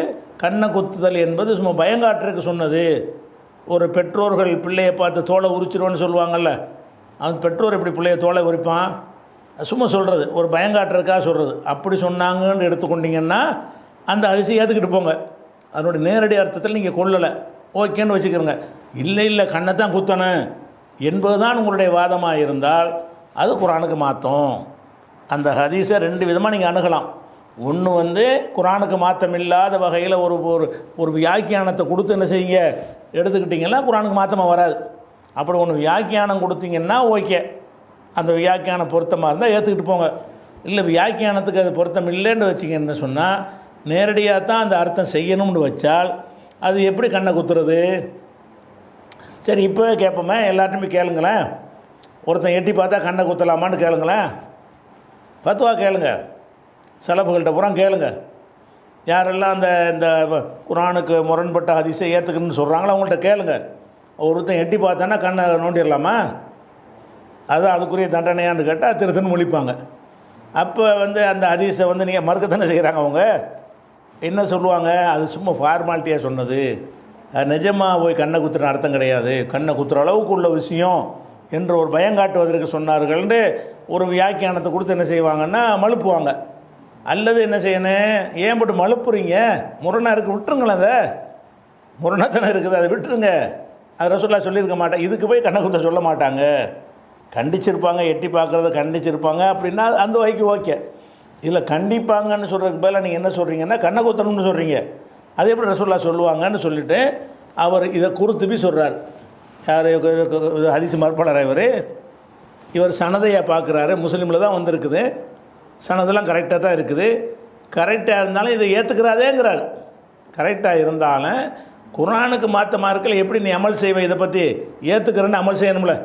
கண்ணை குத்துதல் என்பது சும்மா பயங்காட்டுறதுக்கு சொன்னது. ஒரு பெற்றோர்கள் பிள்ளையை பார்த்து தோலை உரிச்சிருவோன்னு சொல்லுவாங்கள்ல, அந்த பெற்றோர் எப்படி பிள்ளையை தோலை உரிப்பான், சும்மா சொல்கிறது, ஒரு பயங்காட்டுறதுக்காக சொல்கிறது. அப்படி சொன்னாங்கன்னு எடுத்துக்கொண்டீங்கன்னா அந்த ஹதீஸை ஏற்றுக்கிட்டு போங்க. அதனுடைய நேரடி அர்த்தத்தில் நீங்கள் கொள்ளலை, ஓகேன்னு வச்சுக்கிறோங்க. இல்லை கண்ணை தான் குத்தணும் என்பது தான் உங்களுடைய வாதமாக இருந்தால் அது குர்ஆனுக்கு மாற்றம். அந்த ஹதீஸை 2 விதமாக நீங்கள் அணுகலாம். ஒன்று குர்ஆனுக்கு மாற்றம் இல்லாத வகையில் ஒரு வியாக்கியானத்தை கொடுத்து என்ன செய்யுங்க, எடுத்துக்கிட்டிங்கன்னா குர்ஆனுக்கு மாற்றமாக வராது. அப்படி ஒன்று வியாக்கியானம் கொடுத்தீங்கன்னா ஓகே, அந்த வியாக்கியானம் பொருத்தமாக இருந்தால் ஏற்றுக்கிட்டு போங்க. இல்லை வியாக்கியானத்துக்கு அது பொருத்தம் இல்லைன்னு வச்சிங்கன்னு சொன்னால் நேரடியாக தான் அந்த அர்த்தம் செய்யணும்னு வச்சால் அது எப்படி கண்ணை குத்துறது? சரி, இப்போவே கேட்போமே, எல்லார்ட்டுமே கேளுங்களேன். ஒருத்தன் எட்டி பார்த்தா கண்ணை குத்தலாமான்னு கேளுங்களேன். ஃபத்வா கேளுங்க, சலஃபுகள்கிட்ட பூரா கேளுங்க. யாரெல்லாம் இந்த குர்ஆனுக்கு முரண்பட்ட ஹதீஸை ஏற்றுக்கணும்னு சொல்கிறாங்களோ அவங்கள்ட்ட கேளுங்க. ஒருத்தன் எட்டி பார்த்தானா கண்ணை நோண்டிடலாமா? அதுதான் அதுக்குரிய தண்டனையான்னு கேட்டால் திருத்தன்னு முழிப்பாங்க. அப்போ அந்த ஹதீஸை நீங்கள் மறுக்கத்தானே செய்கிறாங்க. அவங்க என்ன சொல்லுவாங்க, அது சும்மா ஃபார்மாலிட்டியாக சொன்னது, அது நிஜமாக போய் கண்ணை குத்துற அர்த்தம் கிடையாது, கண்ணை குத்துற அளவுக்கு உள்ள விஷயம் என்று ஒரு பயங்காட்டுவதற்கு சொன்னார்கள்னு ஒரு வியாக்கியானத்தை கொடுத்து என்ன செய்வாங்கன்னா மழுப்புவாங்க. அல்லது என்ன செய்யணும், ஏன் போட்டு மழுப்புறீங்க, முரணாக இருக்குது, விட்டுருங்களேன், அதை முரணாக தானே இருக்குது, அதை விட்டுருங்க. அது ரசூலுல்லாஹ் சொல்லியிருக்க மாட்டேன், இதுக்கு போய் கண்ணை குத்த சொல்ல மாட்டாங்க. கண்டிச்சிருப்பாங்க, எட்டி பார்க்குறத கண்டிச்சிருப்பாங்க அப்படின்னா அந்த வகைக்கு ஓகே. இதில் கண்டிப்பாங்கன்னு சொல்கிறதுக்கு பதிலாக நீங்கள் என்ன சொல்கிறீங்கன்னா கண்ணை குத்தணும்னு சொல்கிறீங்க. அது எப்படி ரசூலுல்லாஹ் சொல்லுவாங்கன்னு சொல்லிவிட்டு அவர் இதை குர்துபி சொல்கிறார். யார் ஹதீஸ் மறுப்பாளர் இவர் சனதையாக பார்க்குறாரு. முஸ்லீமில் தான் வந்திருக்குது, சனதெல்லாம் கரெக்டாக தான் இருக்குது. கரெக்டாக இருந்தாலும் இதை ஏற்றுக்கிறாதேங்கிறார். கரெக்டாக இருந்தாலும் குர்ஆனுக்கு மாற்றமாக இருக்கல, எப்படி நீ அமல் செய்வ, இதை பற்றி ஏற்றுக்கிறேன்னு அமல் செய்யணும்ல.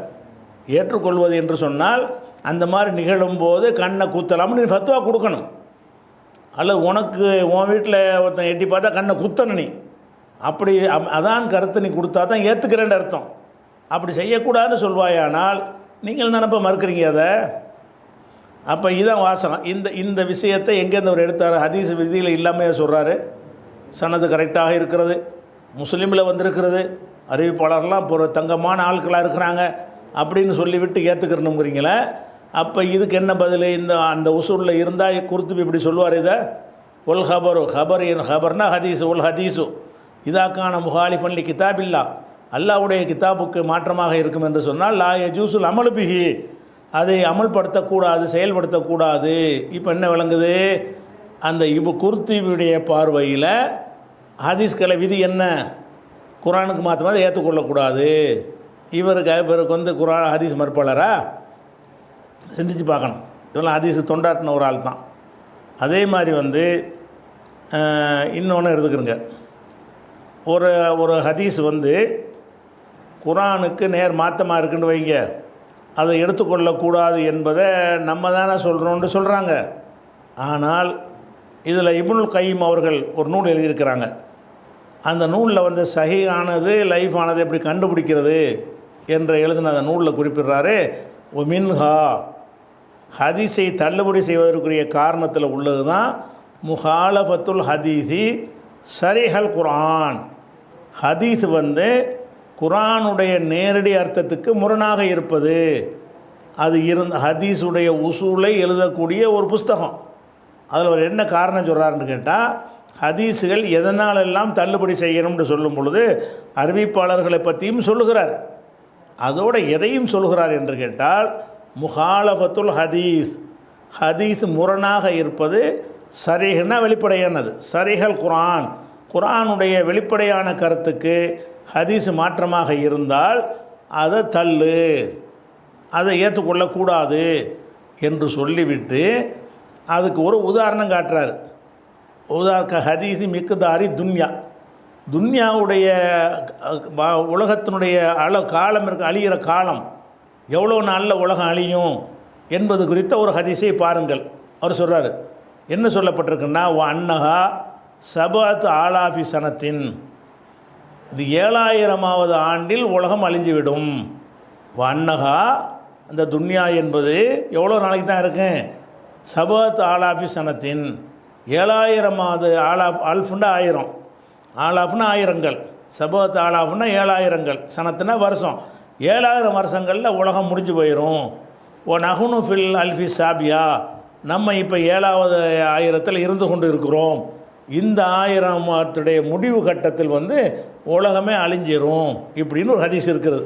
ஏற்றுக்கொள்வது என்று சொன்னால் அந்த மாதிரி நிகழும்போது கண்ணை குத்தலாம்னு நீ ஃபத்வா கொடுக்கணும். அல்லது உனக்கு உன் வீட்டில் ஒருத்தன் எட்டி பார்த்தா கண்ணை குத்தணும் நீ, அப்படி அதான் கருத்தை நீ கொடுத்தா தான் ஏற்றுக்கிறேன்னு அர்த்தம். அப்படி செய்யக்கூடாதுன்னு சொல்வாயானால் நீங்கள் தானப்போ மறுக்கிறீங்க அதை. அப்போ இதுதான் வாசகம். இந்த விஷயத்தை எங்கேருந்து அவர் எடுத்தார்? ஹதீஸ் விதியில் இல்லாமல் சொல்கிறாரு. சனது கரெக்டாக இருக்கிறது, முஸ்லீமில் வந்திருக்கிறது, அறிவிப்பாளர்லாம் இப்போ ஒரு தங்கமான ஆட்களாக இருக்கிறாங்க அப்படின்னு சொல்லிவிட்டு ஏற்றுக்கிறணுங்கிறீங்களே. அப்போ இதுக்கு என்ன பதில்? அந்த உசூலில் இருந்தால் குர்துபி இப்படி சொல்லுவார் இதை. ஒல் ஹபரு ஹபர்னா ஹதீஸு, ஒல் ஹதீஸு இதாக்கான முஹாலிஃபன்லி கிதாபில்லா, அல்லாவுடைய கிதாபுக்கு மாற்றமாக இருக்கும் என்று சொன்னால் லா யஜூசுல் அமலு பிஹி, அதை அமல்படுத்தக்கூடாது, செயல்படுத்தக்கூடாது. இப்போ என்ன விளங்குது? அந்த குர்துபியுடைய பார்வையில் ஹதீஸ்களை விதி என்ன? குரானுக்கு மாற்றமாக அதை ஏற்றுக்கொள்ளக்கூடாது. இவருக்கு வந்து குரான் ஹதீஸ் மறுப்பாளரா? சிந்திச்சு பார்க்கணும். இதெல்லாம் ஹதீஸு தொண்டாட்டின ஒரு ஆள் தான். அதே மாதிரி வந்து இன்னொன்று எடுத்துக்கிறங்க. ஒரு ஹதீஸ் வந்து குரானுக்கு நேர் மாற்றமாக இருக்குன்னு வைங்க, அதை எடுத்துக்கொள்ளக்கூடாது என்பதை நம்ம தானே சொல்கிறோன்னு சொல்கிறாங்க. ஆனால் இதில் இப்னுல் கையிம் அவர்கள் ஒரு நூல் எழுதியிருக்கிறாங்க. அந்த நூலில் வந்து சஹீஹானது லைஃப் ஆனது எப்படி கண்டுபிடிக்கிறது என்று எழுதின அந்த நூலில் குறிப்பிடுறாரு. ஒ மின்ஹா, ஹதீஸை தள்ளுபடி செய்வதற்குரிய காரணத்தில் உள்ளது தான் முஹாலஃபத்துல் ஹதீஸி சரிஹல் குர்ஆன். ஹதீஸ் வந்து குர்ஆனுடைய நேரடி அர்த்தத்துக்கு முரணாக இருப்பது. அது ஹதீஸுடைய உசூலை எழுதக்கூடிய ஒரு புஸ்தகம். அதில் அவர் என்ன காரணம் சொல்கிறாருன்னு கேட்டால், ஹதீஸுகள் எதனாலெல்லாம் தள்ளுபடி செய்யணும்னு சொல்லும் பொழுது அறிவிப்பாளர்களை பற்றியும் சொல்லுகிறார். அதோடு எதையும் சொல்கிறார் என்று கேட்டால் முஹாலஃபத்துல் ஹதீஸ், ஹதீஸ் முரணாக இருப்பது சரிஹ்னா வெளிப்படையானது, சரிஹல் குர்ஆன், குர்ஆனுடைய வெளிப்படையான கருத்துக்கு ஹதீஸ் மாற்றமாக இருந்தால் அதை தள்ளு, அதை ஏற்றுக்கொள்ளக்கூடாது என்று சொல்லிவிட்டு அதுக்கு ஒரு உதாரணம் காட்டுறாரு. ஹதீஸி மிக்குதாரி துன்யா, துன்யாவுடைய உலகத்தினுடைய காலம் இருக்கு, அழிகிற காலம் எவ்வளோ நாளில் உலகம் அழியும் என்பது குறித்த ஒரு ஹதீஸை பாருங்கள். அவர் சொல்கிறார், என்ன சொல்லப்பட்டிருக்குன்னா, அன்னஹா சபாத் ஆலாஃபி சனத்தின், இது 7000வது ஆண்டில் உலகம் அழிஞ்சுவிடும். அன்னஹா, அந்த துன்யா என்பது எவ்வளோ நாளைக்கு தான் இருக்கு? சபாத் ஆலாஃபி சனத்தின், 7000வது அல்ஃபுண்டா 1000, ஆலாஃப்னா ஆயிரங்கள், சபாத் ஆலாஃப்னா 7000கள், சனத்துனா வருஷம். 7000 வருஷங்களில் உலகம் முடிஞ்சு போயிடும். ஓ நகுனு ஃபில் அல்ஃபி சாபியா, நம்ம இப்போ 7வது ஆயிரத்தில் இருந்து கொண்டு இருக்கிறோம். இந்த 1000த்துடைய முடிவு கட்டத்தில் வந்து உலகமே அழிஞ்சிரும் இப்படின்னு ஒரு ஹதீஸ் இருக்குது.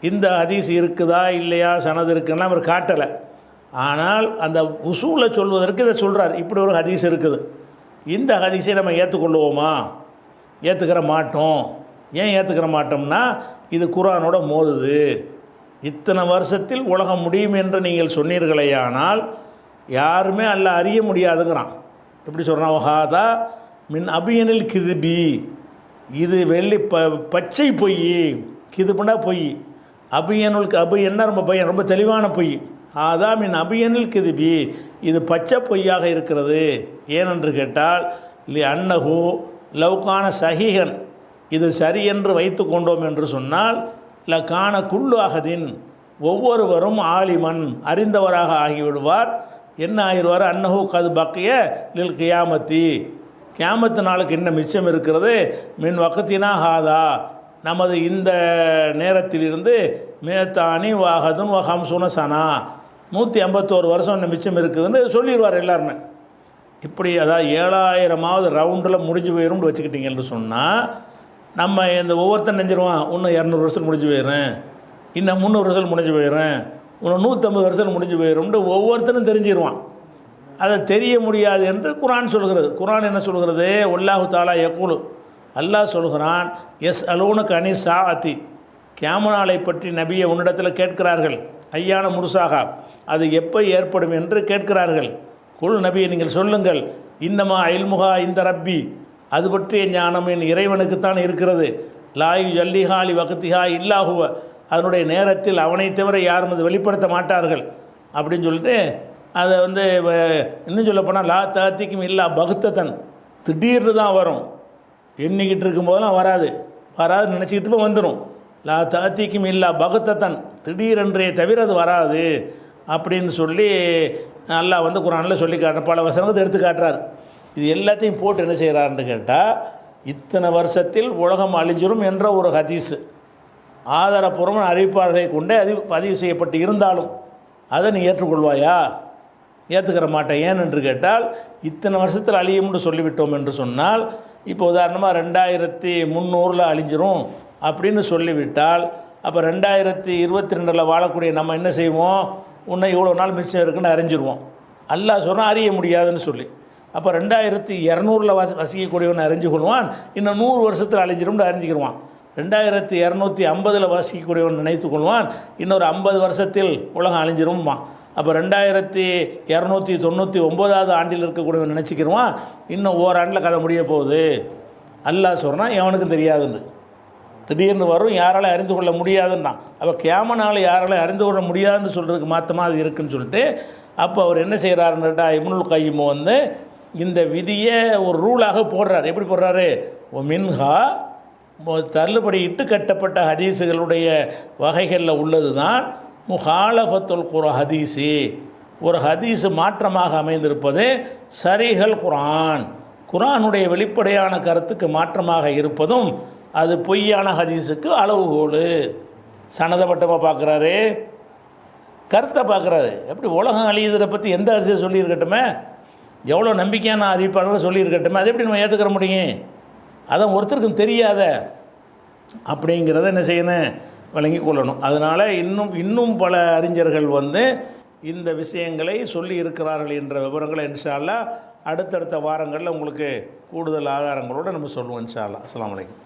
இந்த ஹதீஸ் இருக்குதா இல்லையா, சனது இருக்குன்னா அவர் காட்டலை. ஆனால் அந்த உசூலை சொல்வதற்கு இதை சொல்கிறார். இப்படி ஒரு ஹதீஸ் இருக்குது, இந்த ஹதீஸை நம்ம ஏற்றுக்கொள்வோமா? ஏற்றுக்கிற மாட்டோம். ஏன் ஏற்றுக்கிற மாட்டோம்னா, இது குர்ஆனோட மோதுது. இத்தனை வருஷத்தில் உலகம் முடியும் என்று நீங்கள் சொன்னீர்களேயானால் யாருமே அல்லாஹ் அறிய முடியாதுங்கிறான். எப்படி சொல்கிறான்? ஹாதா மின் அபியனில் கிதுபி, இது பச்சை பொய். கிதுபுனா பொய். அபியனுல் அபியன்னா ரொம்ப பையன், ரொம்ப தெளிவான பொய். ஹாதா மின் அபியனில் கிதுபி, இது பச்சை பொய்யாக இருக்கிறது. ஏனென்று கேட்டால் லி அன்னஹு லவ்கான சஹீஹன், இது சரி என்று வைத்து கொண்டோம் என்று சொன்னால் ல கான குல்லு அகதின், ஒவ்வொருவரும் ஆலிமன், அறிந்தவராக ஆகிவிடுவார். என்ன ஆகிடுவார்? அன்னஹு கது பக்கிய லில் கியாமத்தி, கியாமத்து நாளுக்கு என்ன மிச்சம் இருக்கிறது? மின் வக்கத்தினா ஹாதா, நமது இந்த நேரத்திலிருந்து மேத்தானி வாகதுன் வஹம்சுன சனா, 151 வருஷம் என்ன மிச்சம் இருக்குதுன்னு சொல்லிடுவார் எல்லாருமே. இப்படி அதாவது 7000வது ரவுண்டில் முடிஞ்சு போயிடும்னு வச்சுக்கிட்டீங்கன்னு சொன்னால், நம்ம இந்த ஒவ்வொருத்தன் நெஞ்சிருவான், இன்னும் 200 வருஷம் முடிஞ்சு போயிடுறேன், இன்னும் 300 வருஷம் முடிஞ்சு போயிடுறேன், இன்னும் 150 வருஷம் முடிஞ்சு போயிடும்னு ஒவ்வொருத்தனும் தெரிஞ்சிருவான். அதை தெரிய முடியாது என்று குர்ஆன் சொல்கிறது. குர்ஆன் என்ன சொல்கிறது? வல்லாஹு தஆலா யக்கூலு, அல்லாஹ் சொல்கிறான், எஸ் அலூனக அனி சாஅத்தி, கியாமத் நாளை பற்றி நபியை உன்னிடத்தில் கேட்கிறார்கள். ஐயான முருசாக, அது எப்போ ஏற்படும் என்று கேட்கிறார்கள். குல் நபியை நீங்கள் சொல்லுங்கள், இன்னமா இல்முஹா இந்த ரப்பி, அது பற்றிய ஞானம் என் இறைவனுக்குத்தான் இருக்கிறது. லாயு ஜல்லிஹாலி வகத்திஹா இல்லாஹுவ, அதனுடைய நேரத்தில் அவனை தவிர யாரும் அது வெளிப்படுத்த மாட்டார்கள் அப்படின்னு சொல்லிட்டு அதை வந்து இன்னும் சொல்லப்போனால் லா தாத்திக்கும் இல்லா பகுத்தத்தன், திடீர்னு தான் வரும். எண்ணிக்கிட்டு இருக்கும்போதெல்லாம் வராது, நினச்சிக்கிட்டு போய் வந்துடும். லா தாத்திக்கும் இல்லா பகுத்தத்தன், திடீரென்றே தவிர அது வராது அப்படின்னு சொல்லி அல்லாஹ் வந்து குர்ஆனில் சொல்லி காட்டுற பல வசனத்தை எடுத்து காட்டுறார். இது எல்லாத்தையும் போட்டு என்ன செய்கிறாருன்னு கேட்டால், இத்தனை வருஷத்தில் உலகம் அழிஞ்சிரும் என்ற ஒரு ஹதீஸு ஆதாரபூர்வமான அறிவிப்பாளர்களை கொண்டே பதிவு செய்யப்பட்டு இருந்தாலும் அதை நீ ஏற்றுக்கொள்வாயா? ஏற்றுக்கிற மாட்டேன். ஏன் என்று கேட்டால், இத்தனை வருஷத்தில் அழியும்னு சொல்லிவிட்டோம் என்று சொன்னால், இப்போ உதாரணமாக 2300 அழிஞ்சிரும் அப்படின்னு சொல்லிவிட்டால், அப்போ 2022 வாழக்கூடிய நம்ம என்ன செய்வோம்? இன்னும் இவ்வளோ நாள் மிச்சம் இருக்குன்னு அறிஞ்சிருவோம். அல்லாஹ் சொன்னால் அறிய முடியாதுன்னு சொல்லி, அப்போ 2200 வசிக்கக்கூடியவன் அறிஞ்சு கொள்வான், இன்னும் 100 வருஷத்தில் அழிஞ்சிரும்னு அறிஞ்சிக்கிடுவான். 2250 வசிக்கக்கூடியவன் நினைத்து கொள்வான், இன்னொரு 50 வருஷத்தில் உலகம் அழிஞ்சிரும்மா. அப்போ 2299 ஆண்டில் இருக்கக்கூடியவன் நினச்சிக்கிடுவான், இன்னும் ஓராண்டில் கதை முடிய போகுது. அல்லாஹ் சொன்னால் எவனுக்கும் தெரியாதுன்னு, திடீர்னு வரும், யாராலும் அறிந்து கொள்ள முடியாதுன்னா. அப்போ கியாமனால் யாராலும் அறிந்து கொள்ள முடியாதுன்னு சொல்கிறதுக்கு மாற்றமாக அது இருக்குதுன்னு சொல்லிட்டு, அப்போ அவர் என்ன செய்கிறாருன்னுட்டா, இப்னுல் கையிம் வந்து இந்த விதியை ஒரு ரூலாக போடுறார். எப்படி போடுறாரு? ஓ மின்ஹா, தள்ளுபடி இட்டு கட்டப்பட்ட ஹதீஸுகளுடைய வகைகளில் உள்ளது தான் முஹாலஃபத்துல் ஹதீஸி, ஒரு ஹதீஸு மாற்றமாக அமைந்திருப்பது சரிகள் குர்ஆன், குர்ஆனுடைய வெளிப்படையான கருத்துக்கு மாற்றமாக இருப்பதும் அது பொய்யான ஹதீஸுக்கு அளவுகோல். சனதப்பட்டமாக பார்க்குறாரு, கருத்தை பார்க்குறாரு. எப்படி உலகம் அழியுறதை பற்றி எந்த ஹதீஸை சொல்லியிருக்கட்டுமே, எவ்வளோ நம்பிக்கையான அறிவிப்பாளர்கள் சொல்லியிருக்கட்டுமே, அதை எப்படி நம்ம ஏற்றுக்கிற முடியும்? அதான் ஒருத்தருக்கும் தெரியாத அப்படிங்கிறத என்ன செய்யணும்? வழங்கி கொள்ளணும். அதனால் இன்னும் பல அறிஞர்கள் வந்து இந்த விஷயங்களை சொல்லி இருக்கிறார்கள் என்ற விவரங்களை இன்ஷா அல்லாஹ் அடுத்தடுத்த வாரங்களில் உங்களுக்கு கூடுதல் ஆதாரங்களோடு நம்ம சொல்லுவோம் இன்ஷா அல்லாஹ். அஸ்ஸலாமு அலைக்கும்.